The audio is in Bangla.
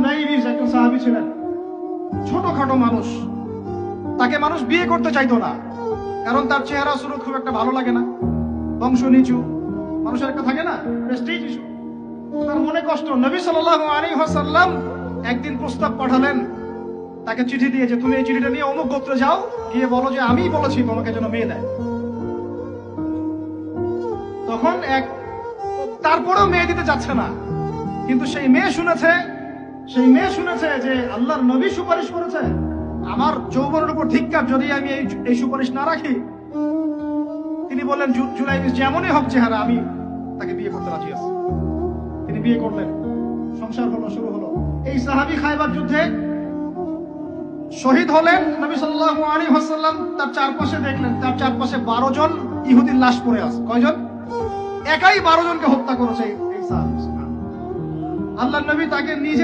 জুনাইবিস একজন সাহাবী ছিলেন, ছোটখাটো মানুষ, তাকে মানুষ বিয়ে করতে চাইতো না, কারণ তার চেহারা সুরত খুব একটা ভালো লাগে না, বংশ নিচু, মানুষের একটা থাকে না প্রেস্টিজ ইস্যু। তার মনে কষ্ট। নবী সাল্লাল্লাহু আলাইহি ওয়াসাল্লাম একদিন প্রস্তাব পাঠালেন, তাকে চিঠি দিয়ে যে তুমি এই চিঠিটা নিয়ে অমুক গোত্রে যাও, গিয়ে বলো যে আমিই বলেছি তোমাকে যেন মেয়ে দেয়। তখন তারপরেও মেয়ে দিতে চাচ্ছে না, কিন্তু সেই মেয়ে শুনেছে যে আল্লাহর নবী সুপারিশ করেছে, আমার যৌবনের উপর ধিক্কার যদি আমি এই সুপারিশ না রাখি। তিনি বললেন জুলাইবিস যেমনই হোক চেহারা, আমি তাকে বিয়ে করতে রাজি আছি। তিনি বিয়ে করলেন, সংসার হলো, শুরু হলো। এই সাহাবী খায়বার যুদ্ধে শহীদ হলেন। নবী সাল্লাল্লাহু আলাইহি ওয়াসাল্লাম তার চারপাশে দেখলেন, তার চারপাশে 12 জন ইহুদির লাশ পড়ে আছে। কয়জন? একাই 12 জনকে হত্যা করেছে এই সাহাবী। আল্লাহর নবী তাকে নিজের